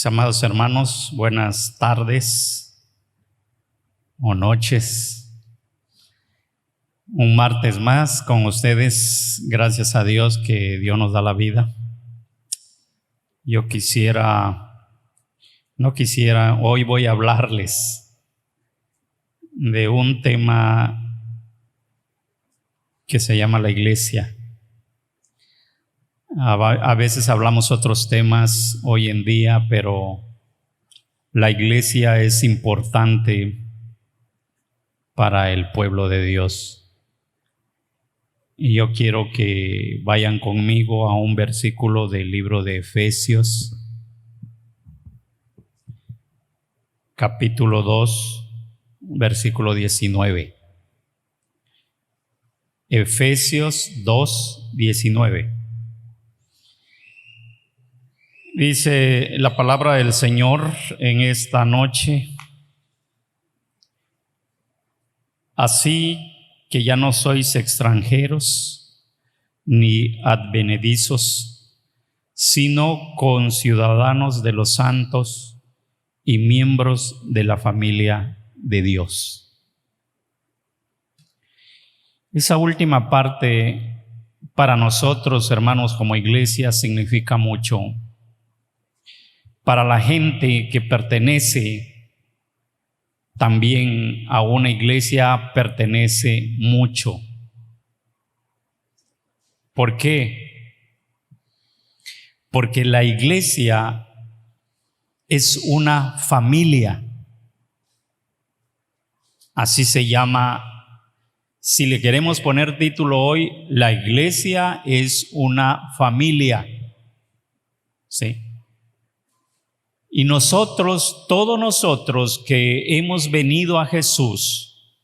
Mis amados hermanos, buenas tardes o noches. Un martes más con ustedes, gracias a Dios que Dios nos da la vida. Yo hoy voy a hablarles de un tema que se llama la iglesia. A veces hablamos otros temas hoy en día, pero la iglesia es importante para el pueblo de Dios. Y yo quiero que vayan conmigo a un versículo del libro de Efesios, capítulo 2, versículo 19. Efesios 2, 19. Dice la palabra del Señor en esta noche: así que ya no sois extranjeros ni advenedizos, sino conciudadanos de los santos y miembros de la familia de Dios. Esa última parte para nosotros, hermanos, como iglesia, significa mucho. Para la gente que pertenece también a una iglesia, pertenece mucho. ¿Por qué? Porque la iglesia es una familia. Así se llama. Si le queremos poner título hoy, la iglesia es una familia. ¿Sí? Y nosotros, todos nosotros que hemos venido a Jesús,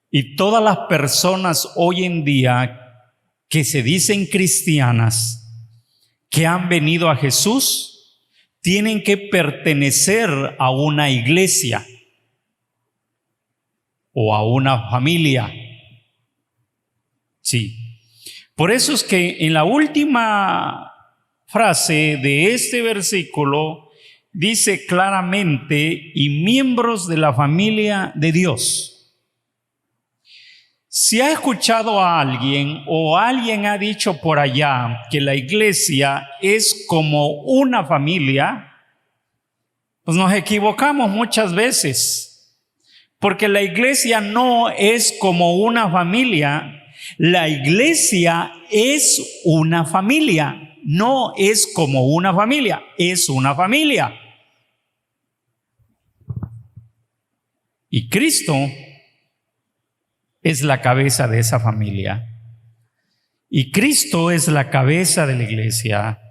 y todas las personas hoy en día que se dicen cristianas, que han venido a Jesús, tienen que pertenecer a una iglesia o a una familia. Sí. Por eso es que en la última frase de este versículo dice claramente: y miembros de la familia de Dios. Si ha escuchado a alguien o alguien ha dicho por allá que la iglesia es como una familia, pues nos equivocamos muchas veces, porque la iglesia no es como una familia. La iglesia es una familia, no es como una familia, es una familia. Y Cristo es la cabeza de esa familia. Y Cristo es la cabeza de la iglesia.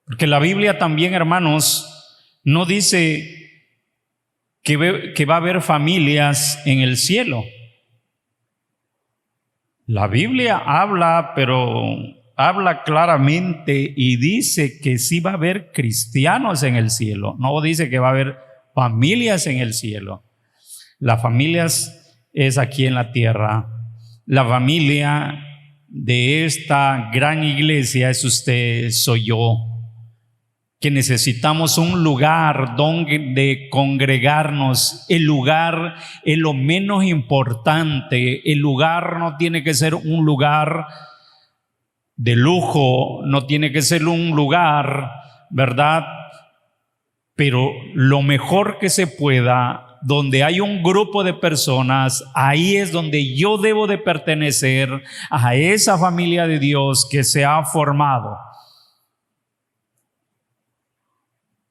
Porque la Biblia también, hermanos, no dice que va a haber familias en el cielo. La Biblia habla, pero habla claramente y dice que sí va a haber cristianos en el cielo. No dice que va a haber familias en el cielo. Las familias es aquí en la tierra. La familia de esta gran iglesia es usted, soy yo, que necesitamos un lugar donde congregarnos. El lugar es lo menos importante. El lugar no tiene que ser un lugar de lujo, no tiene que ser un lugar, ¿verdad? Pero lo mejor que se pueda, donde hay un grupo de personas, ahí es donde yo debo de pertenecer a esa familia de Dios que se ha formado.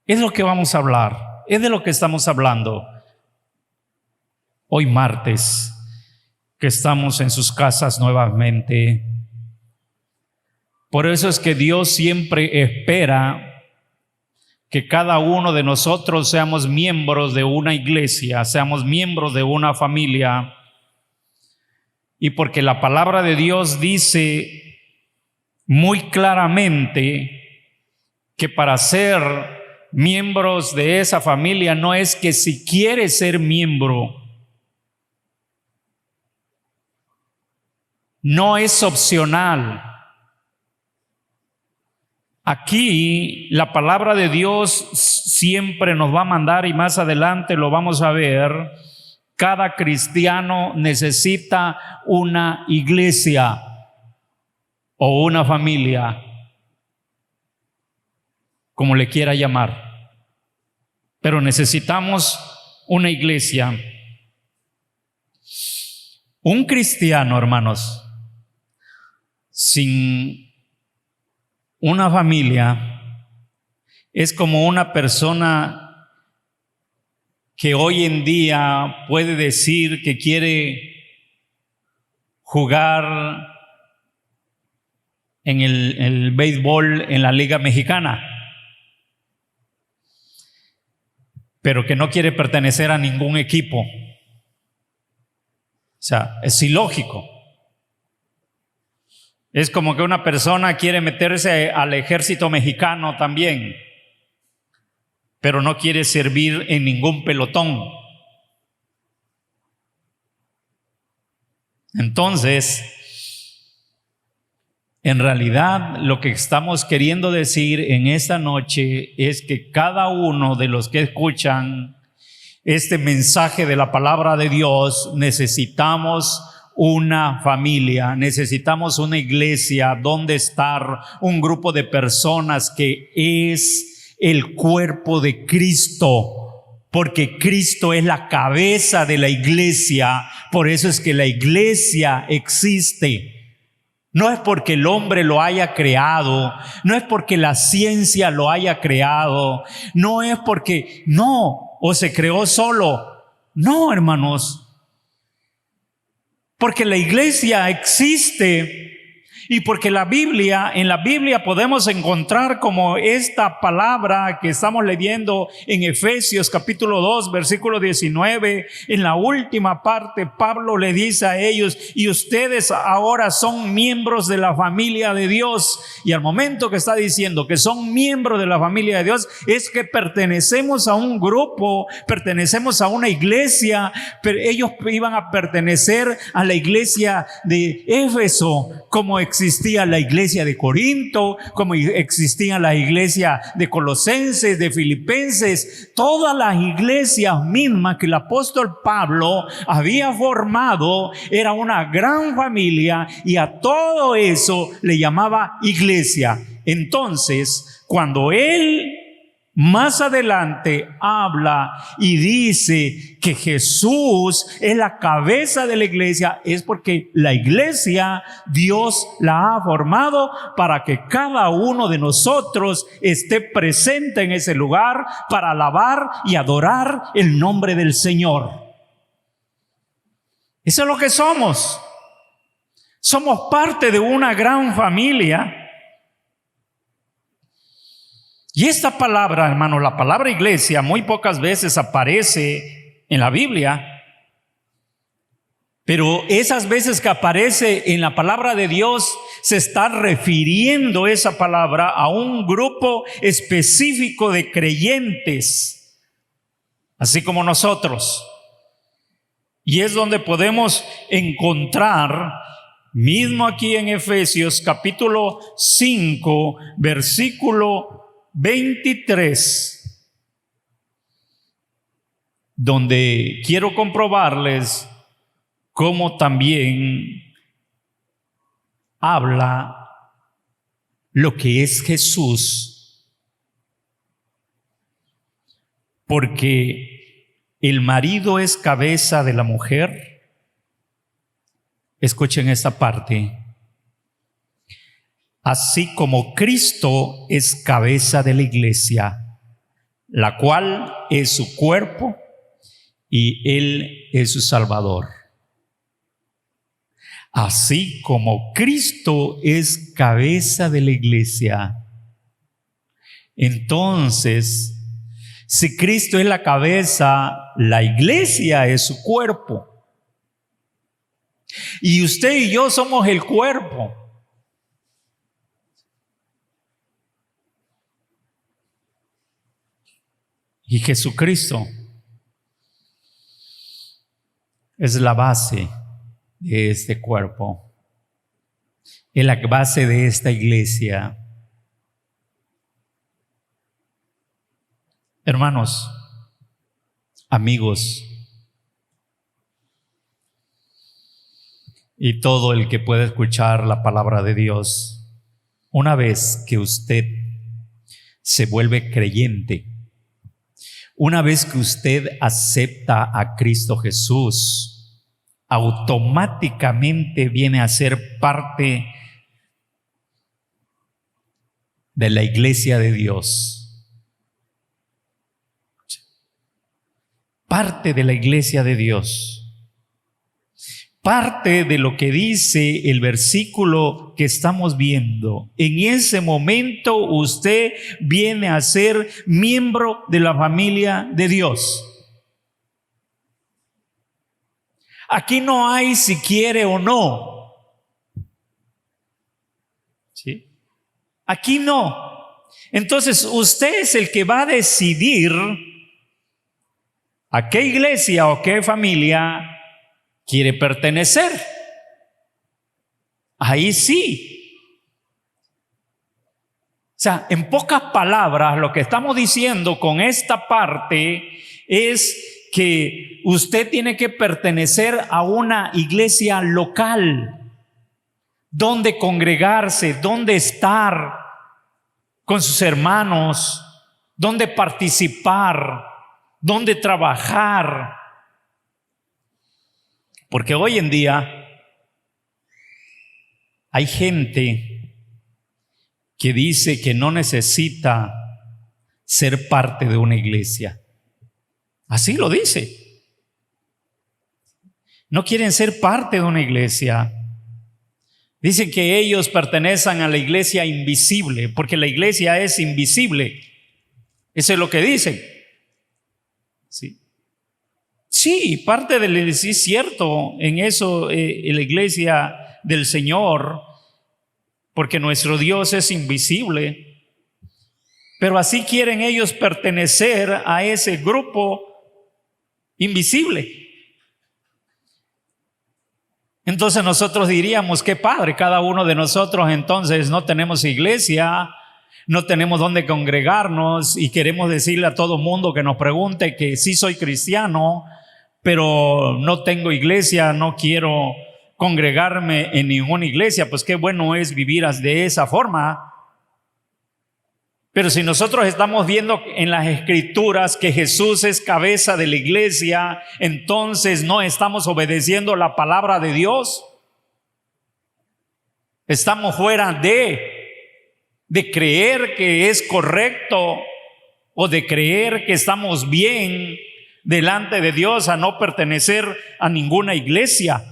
Es lo que vamos a hablar, es de lo que estamos hablando hoy martes, que estamos en sus casas nuevamente. Por eso es que Dios siempre espera que cada uno de nosotros seamos miembros de una iglesia, seamos miembros de una familia. Y porque la palabra de Dios dice muy claramente que para ser miembros de esa familia no es que si quieres ser miembro, no es opcional. Aquí la palabra de Dios siempre nos va a mandar, y más adelante lo vamos a ver, cada cristiano necesita una iglesia o una familia, como le quiera llamar. Pero necesitamos una iglesia. Un cristiano, hermanos, sin una familia es como una persona que hoy en día puede decir que quiere jugar en el béisbol en la Liga Mexicana, pero que no quiere pertenecer a ningún equipo. O sea, es ilógico. Es como que una persona quiere meterse al ejército mexicano también, pero no quiere servir en ningún pelotón. Entonces, en realidad lo que estamos queriendo decir en esta noche es que cada uno de los que escuchan este mensaje de la palabra de Dios necesitamos una familia, necesitamos una iglesia donde estar, un grupo de personas que es el cuerpo de Cristo, porque Cristo es la cabeza de la iglesia. Por eso es que la iglesia existe. No es porque el hombre lo haya creado, no es porque la ciencia lo haya creado, no es porque o se creó solo. No, hermanos, porque la iglesia existe y porque en la Biblia podemos encontrar como esta palabra que estamos leyendo en Efesios capítulo 2, versículo 19, en la última parte Pablo le dice a ellos: y ustedes ahora son miembros de la familia de Dios. Y al momento que está diciendo que son miembros de la familia de Dios, es que pertenecemos a un grupo, pertenecemos a una iglesia. Pero ellos iban a pertenecer a la iglesia de Éfeso, como existía la iglesia de Corinto, como existía la iglesia de Colosenses, de Filipenses, todas las iglesias mismas que el apóstol Pablo había formado. Era una gran familia y a todo eso le llamaba iglesia. Entonces, cuando él más adelante habla y dice que Jesús es la cabeza de la iglesia, es porque la iglesia Dios la ha formado para que cada uno de nosotros esté presente en ese lugar para alabar y adorar el nombre del Señor. Eso es lo que somos. Somos parte de una gran familia. Y esta palabra, hermano, la palabra iglesia, muy pocas veces aparece en la Biblia, pero esas veces que aparece en la palabra de Dios, se está refiriendo esa palabra a un grupo específico de creyentes, así como nosotros. Y es donde podemos encontrar, mismo aquí en Efesios capítulo 5, versículo 23, donde quiero comprobarles cómo también habla lo que es Jesús, porque el marido es cabeza de la mujer. Escuchen esta parte. Así como Cristo es cabeza de la iglesia, la cual es su cuerpo y Él es su Salvador. Así como Cristo es cabeza de la iglesia, entonces, si Cristo es la cabeza, la iglesia es su cuerpo. Y usted y yo somos el cuerpo. Y Jesucristo es la base de este cuerpo, es la base de esta iglesia. Hermanos, amigos, y todo el que pueda escuchar la palabra de Dios, una vez que usted se vuelve creyente, una vez que usted acepta a Cristo Jesús, automáticamente viene a ser parte de la iglesia de Dios. Parte de la iglesia de Dios. Parte de lo que dice el versículo que estamos viendo. En ese momento usted viene a ser miembro de la familia de Dios. Aquí no hay si quiere o no. ¿Sí? Aquí no. Entonces usted es el que va a decidir a qué iglesia o qué familia quiere pertenecer. Ahí sí. O sea, en pocas palabras, lo que estamos diciendo con esta parte es que usted tiene que pertenecer a una iglesia local, donde congregarse, donde estar con sus hermanos, donde participar, donde trabajar. Porque hoy en día hay gente que dice que no necesita ser parte de una iglesia. Así lo dice. No quieren ser parte de una iglesia. Dicen que ellos pertenecen a la iglesia invisible, porque la iglesia es invisible. Eso es lo que dicen. Sí. Sí, parte de la iglesia es cierto, en eso la iglesia del Señor, porque nuestro Dios es invisible, pero así quieren ellos pertenecer a ese grupo invisible. Entonces nosotros diríamos, qué padre, cada uno de nosotros entonces no tenemos iglesia, no tenemos dónde congregarnos y queremos decirle a todo mundo que nos pregunte que sí soy cristiano, pero no tengo iglesia, no quiero congregarme en ninguna iglesia. Pues qué bueno es vivir de esa forma. Pero si nosotros estamos viendo en las escrituras que Jesús es cabeza de la iglesia, entonces no estamos obedeciendo la palabra de Dios. Estamos fuera de creer que es correcto o de creer que estamos bien delante de Dios a no pertenecer a ninguna iglesia.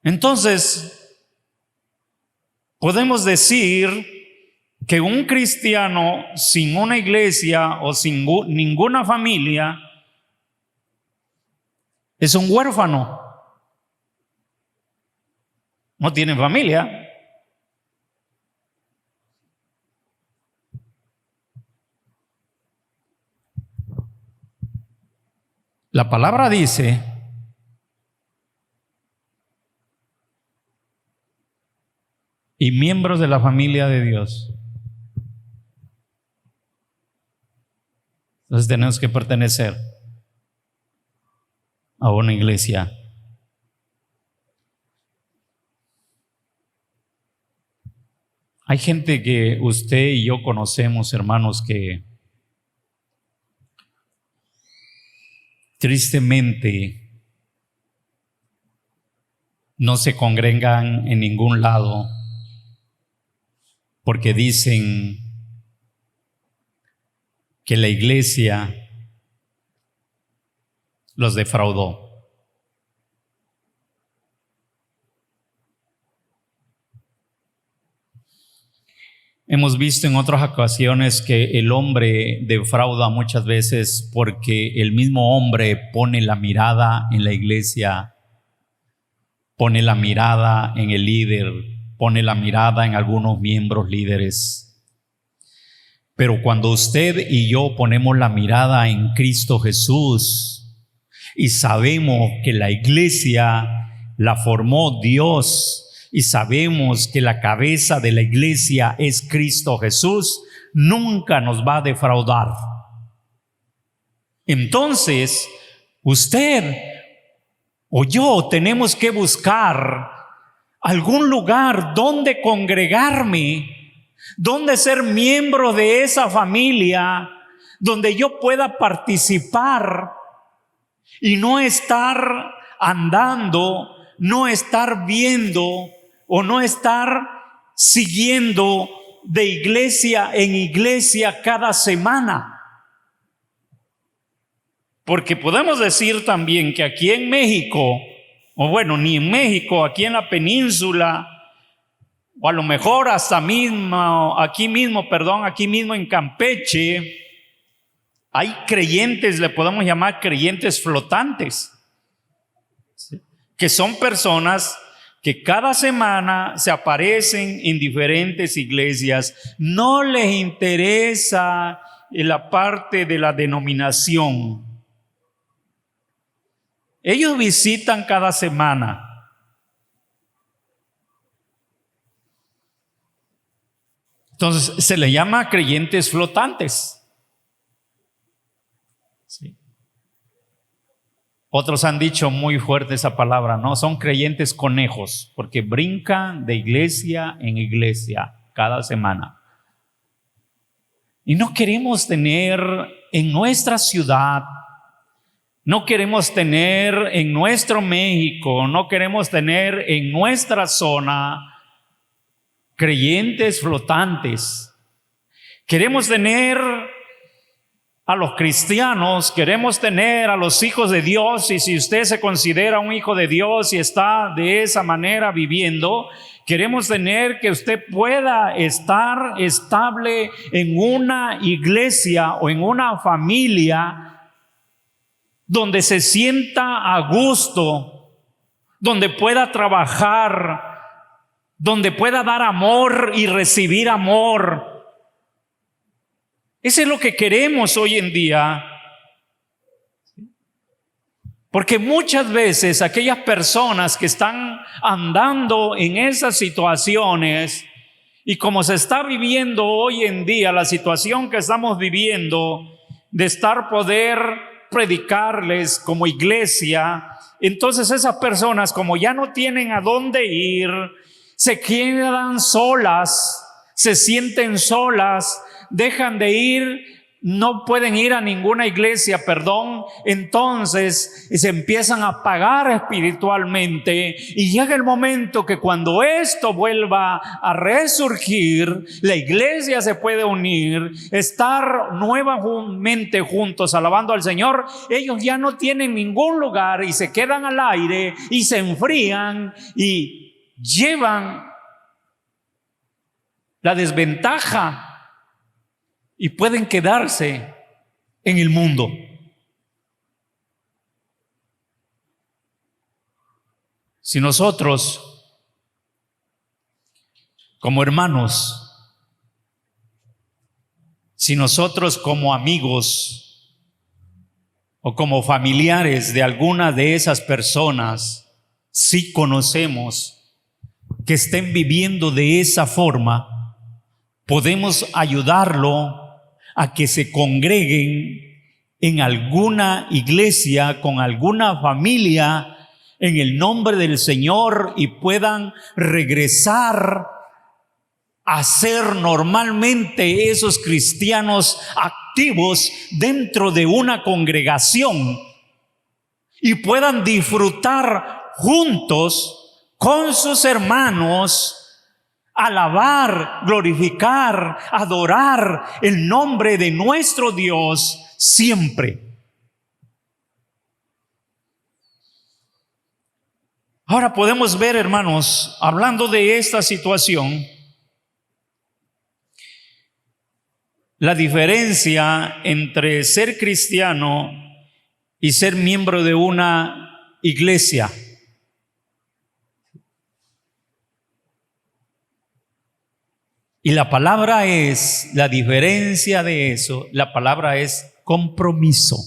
Entonces, podemos decir que un cristiano sin una iglesia o sin ninguna familia es un huérfano. No tiene familia. La palabra dice y miembros de la familia de Dios. Entonces tenemos que pertenecer a una iglesia. Hay gente que usted y yo conocemos, hermanos, que tristemente no se congregan en ningún lado porque dicen que la iglesia los defraudó. Hemos visto en otras ocasiones que el hombre defrauda muchas veces porque el mismo hombre pone la mirada en la iglesia, pone la mirada en el líder, pone la mirada en algunos miembros líderes. Pero cuando usted y yo ponemos la mirada en Cristo Jesús y sabemos que la iglesia la formó Dios, y sabemos que la cabeza de la iglesia es Cristo Jesús, nunca nos va a defraudar. Entonces, usted o yo tenemos que buscar algún lugar donde congregarme, donde ser miembro de esa familia, donde yo pueda participar y no estar andando, no estar viendo o no estar siguiendo de iglesia en iglesia cada semana. Porque podemos decir también que aquí en México, o bueno, ni en México, aquí en la península, o a lo mejor hasta aquí mismo en Campeche, hay creyentes, le podemos llamar creyentes flotantes, ¿sí? Que son personas que cada semana se aparecen en diferentes iglesias. No les interesa la parte de la denominación. Ellos visitan cada semana. Entonces se le llama creyentes flotantes. Sí. Otros han dicho muy fuerte esa palabra, ¿no? Son creyentes conejos, porque brincan de iglesia en iglesia cada semana. Y no queremos tener en nuestra ciudad, no queremos tener en nuestro México, no queremos tener en nuestra zona creyentes flotantes. Queremos tener a los cristianos, queremos tener a los hijos de Dios, y si usted se considera un hijo de Dios y está de esa manera viviendo, queremos tener que usted pueda estar estable en una iglesia o en una familia donde se sienta a gusto, donde pueda trabajar, donde pueda dar amor y recibir amor. Eso es lo que queremos hoy en día. Porque muchas veces aquellas personas que están andando en esas situaciones, y como se está viviendo hoy en día, la situación que estamos viviendo de poder predicarles como iglesia, entonces esas personas, como ya no tienen a dónde ir, se quedan solas, se sienten solas, dejan de ir, no pueden ir a ninguna iglesia, entonces se empiezan a apagar espiritualmente, y llega el momento que cuando esto vuelva a resurgir, la iglesia se puede unir, estar nuevamente juntos alabando al Señor. Ellos ya no tienen ningún lugar y se quedan al aire y se enfrían y llevan la desventaja y pueden quedarse en el mundo. Si nosotros, como hermanos, si nosotros como amigos o como familiares de alguna de esas personas, si conocemos que estén viviendo de esa forma, podemos ayudarlo a que se congreguen en alguna iglesia, con alguna familia, en el nombre del Señor, y puedan regresar a ser normalmente esos cristianos activos dentro de una congregación, y puedan disfrutar juntos con sus hermanos, alabar, glorificar, adorar el nombre de nuestro Dios siempre. Ahora podemos ver, hermanos, hablando de esta situación, la diferencia entre ser cristiano y ser miembro de una iglesia. Y la diferencia de eso, la palabra es compromiso.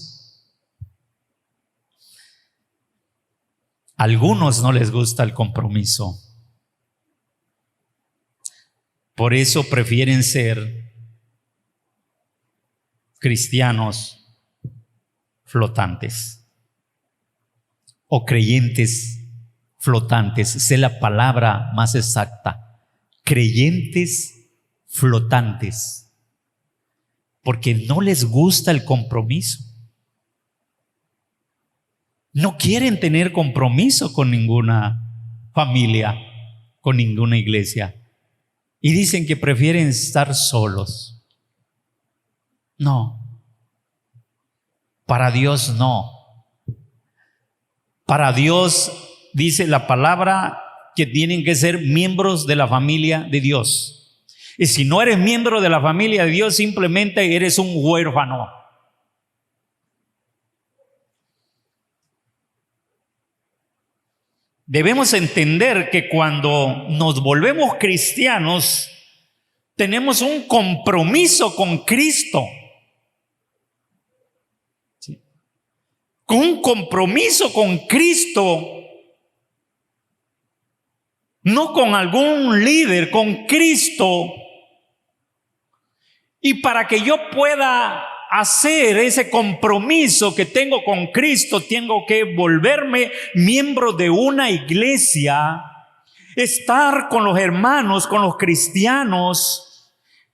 A algunos no les gusta el compromiso. Por eso prefieren ser cristianos flotantes o creyentes flotantes. Esa es la palabra más exacta. Creyentes flotantes. Porque no les gusta el compromiso. No quieren tener compromiso con ninguna familia, con ninguna iglesia. Y dicen que prefieren estar solos. No. Para Dios no. Para Dios dice la palabra que tienen que ser miembros de la familia de Dios. Y si no eres miembro de la familia de Dios, simplemente eres un huérfano. Debemos entender que cuando nos volvemos cristianos, tenemos un compromiso con Cristo. ¿Sí? Con un compromiso con Cristo, no con algún líder, con Cristo. Y para que yo pueda hacer ese compromiso que tengo con Cristo, tengo que volverme miembro de una iglesia, estar con los hermanos, con los cristianos,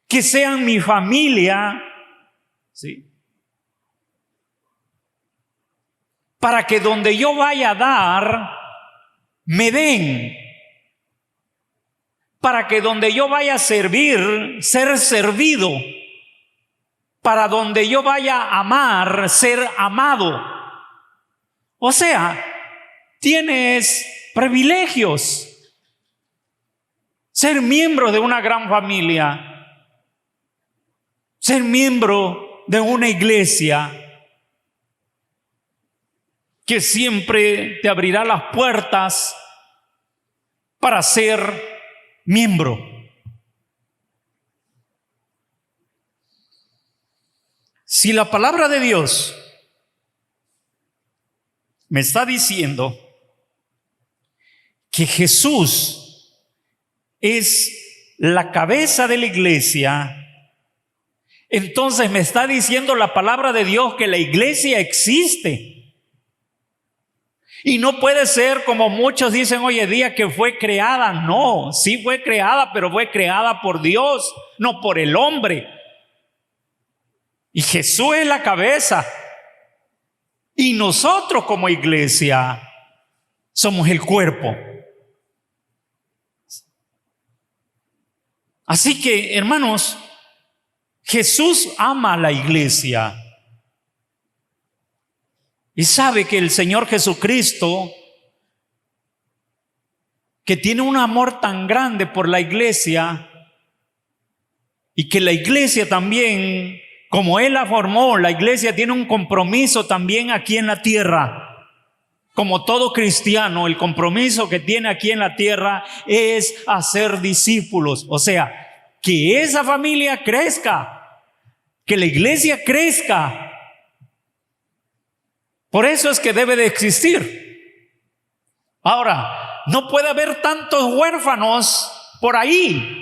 que sean mi familia, ¿sí? Para que donde yo vaya a dar, me den. Para que donde yo vaya a servir, ser servido. Para donde yo vaya a amar, ser amado. O sea, tienes privilegios. Ser miembro de una gran familia. Ser miembro de una iglesia que siempre te abrirá las puertas para ser miembro. Si la palabra de Dios me está diciendo que Jesús es la cabeza de la iglesia, entonces me está diciendo la palabra de Dios que la iglesia existe. Y no puede ser como muchos dicen hoy en día que fue creada. No, sí fue creada, pero fue creada por Dios, no por el hombre. Y Jesús es la cabeza. Y nosotros como iglesia somos el cuerpo. Así que, hermanos, Jesús ama a la iglesia. Y sabe que el Señor Jesucristo, que tiene un amor tan grande por la iglesia, y que la iglesia también, como Él la formó, la iglesia tiene un compromiso también aquí en la tierra. Como todo cristiano, el compromiso que tiene aquí en la tierra es hacer discípulos. O sea, que esa familia crezca, que la iglesia crezca. Por eso es que debe de existir. Ahora, no puede haber tantos huérfanos por ahí.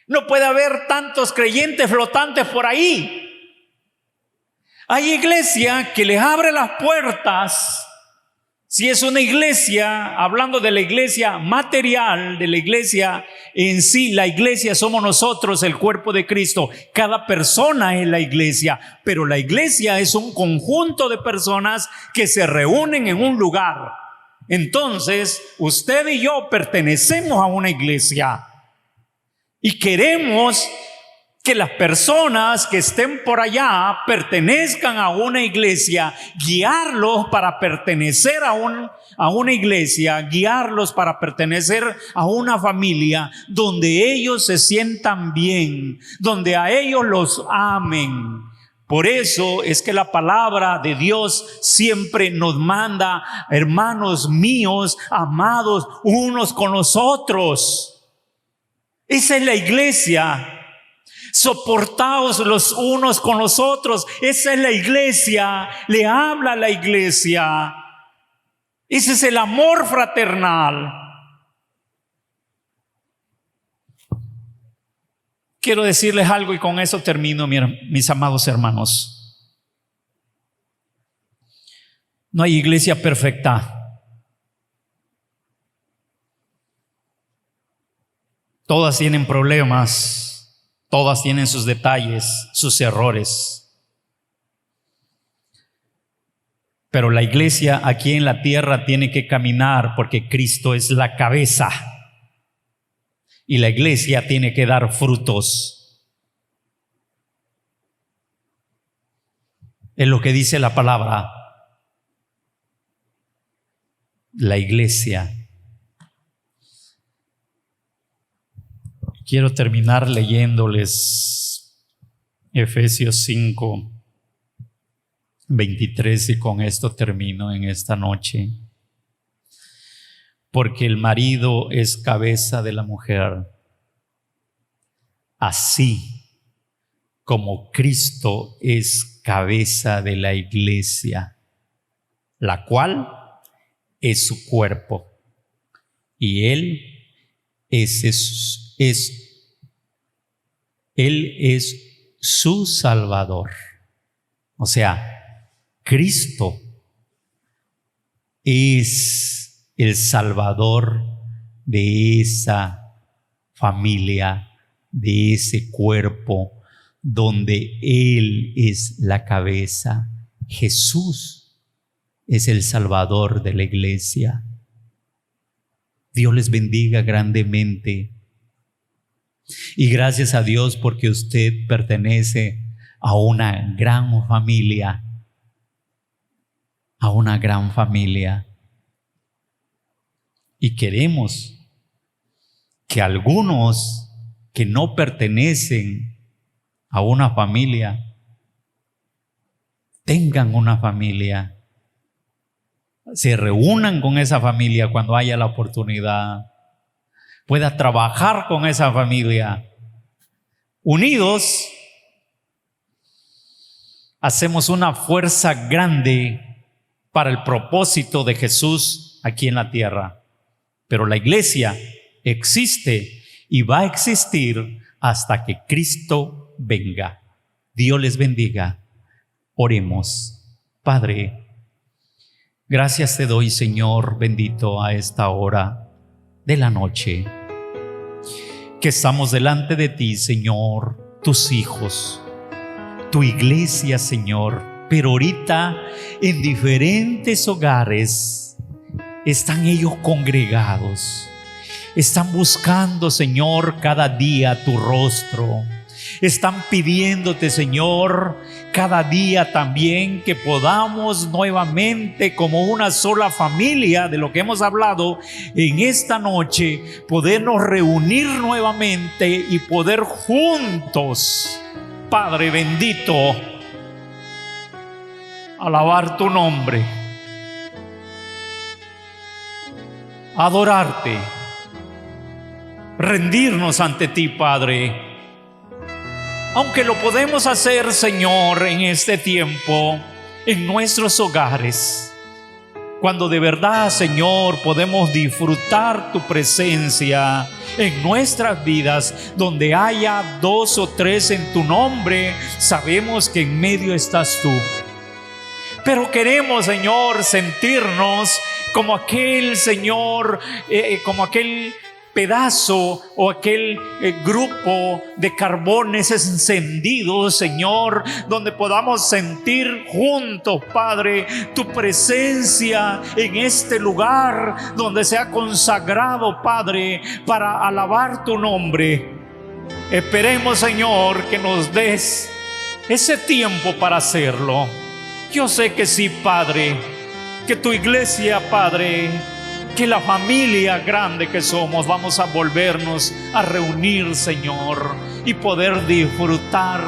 No puede haber tantos creyentes flotantes por ahí. Hay iglesia que les abre las puertas. Si es una iglesia, hablando de la iglesia material, de la iglesia en sí, la iglesia somos nosotros, el cuerpo de Cristo. Cada persona es la iglesia, pero la iglesia es un conjunto de personas que se reúnen en un lugar. Entonces, usted y yo pertenecemos a una iglesia y queremos que las personas que estén por allá pertenezcan a una iglesia, guiarlos para pertenecer a una iglesia, guiarlos para pertenecer a una familia donde ellos se sientan bien, donde a ellos los amen. Por eso es que la palabra de Dios siempre nos manda, hermanos míos, amados unos con los otros. Esa es la iglesia. Soportaos los unos con los otros. Esa es la iglesia. Le habla a la iglesia. Ese es el amor fraternal. Quiero decirles algo y con eso termino, mis amados hermanos. No hay iglesia perfecta. Todas tienen problemas, todas tienen sus detalles, sus errores. Pero la iglesia aquí en la tierra tiene que caminar porque Cristo es la cabeza. Y la iglesia tiene que dar frutos. Es lo que dice la palabra. La iglesia. Quiero terminar leyéndoles Efesios 5, 23 y con esto termino en esta noche. Porque el marido es cabeza de la mujer, así como Cristo es cabeza de la iglesia, la cual es su cuerpo, y Él es su Salvador. O sea, Cristo es el Salvador de esa familia, de ese cuerpo donde Él es la cabeza. Jesús es el Salvador de la iglesia. Dios les bendiga grandemente. Y gracias a Dios porque usted pertenece a una gran familia. A una gran familia. Y queremos que algunos que no pertenecen a una familia tengan una familia, se reúnan con esa familia cuando haya la oportunidad, pueda trabajar con esa familia. Unidos, hacemos una fuerza grande para el propósito de Jesús aquí en la tierra. Pero la iglesia existe y va a existir hasta que Cristo venga. Dios les bendiga. Oremos. Padre, gracias te doy, Señor bendito, a esta hora de la noche, que estamos delante de ti, Señor, tus hijos, tu iglesia, Señor, pero ahorita en diferentes hogares están ellos congregados, están buscando, Señor, cada día tu rostro. Están pidiéndote, Señor, cada día también que podamos nuevamente, como una sola familia, de lo que hemos hablado en esta noche, podernos reunir nuevamente y poder juntos, Padre bendito, alabar tu nombre, adorarte, rendirnos ante ti, Padre. Aunque lo podemos hacer, Señor, en este tiempo, en nuestros hogares, cuando de verdad, Señor, podemos disfrutar tu presencia en nuestras vidas, donde haya 2 o 3 en tu nombre, sabemos que en medio estás tú. Pero queremos, Señor, sentirnos como aquel, Señor, como aquel pedazo o aquel grupo de carbones encendidos, Señor, donde podamos sentir juntos, Padre, tu presencia en este lugar donde se ha consagrado, Padre, para alabar tu nombre. Esperemos, Señor, que nos des ese tiempo para hacerlo. Yo sé que sí, Padre, que tu iglesia, Padre, que la familia grande que somos, vamos a volvernos a reunir, Señor, y poder disfrutar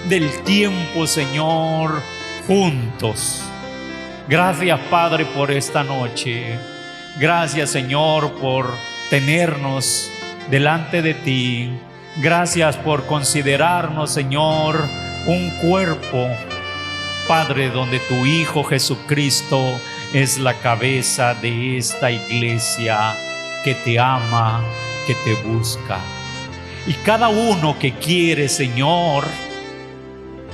del tiempo, Señor, juntos. Gracias, Padre, por esta noche. Gracias, Señor, por tenernos delante de ti. Gracias por considerarnos, Señor, un cuerpo, Padre, donde tu Hijo Jesucristo es la cabeza de esta iglesia que te ama, que te busca. Y cada uno que quiere, Señor,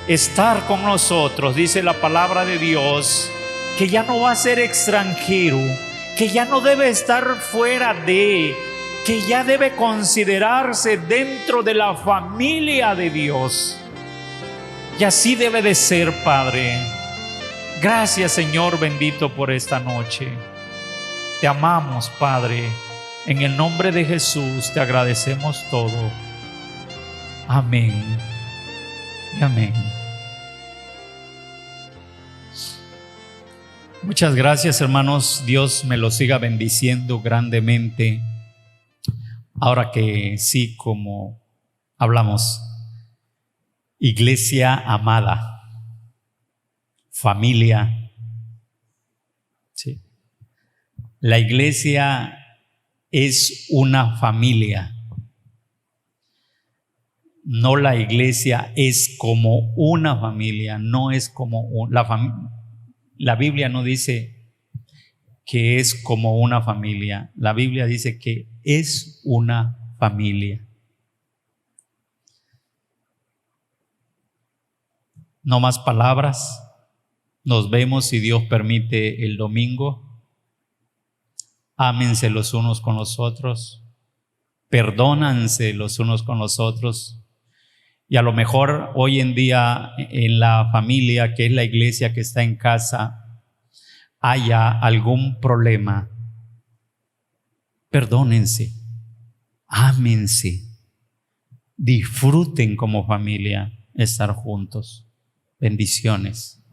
estar con nosotros, dice la palabra de Dios, que ya no va a ser extranjero, que ya no debe estar fuera de, que ya debe considerarse dentro de la familia de Dios. Y así debe de ser, Padre. Gracias, Señor bendito, por esta noche. Te amamos, Padre. En el nombre de Jesús te agradecemos todo. Amén y amén. Muchas gracias, hermanos. Dios me los siga bendiciendo grandemente. Ahora que sí, como hablamos, iglesia amada, familia. Sí. La iglesia es una familia. No, la iglesia es como una familia, no es como la Biblia no dice que es como una familia. La Biblia dice que es una familia. No más palabras. Nos vemos, si Dios permite, el domingo. Ámense los unos con los otros. Perdónanse los unos con los otros. Y a lo mejor hoy en día en la familia, que es la iglesia que está en casa, haya algún problema. Perdónense, ámense, disfruten como familia estar juntos. Bendiciones.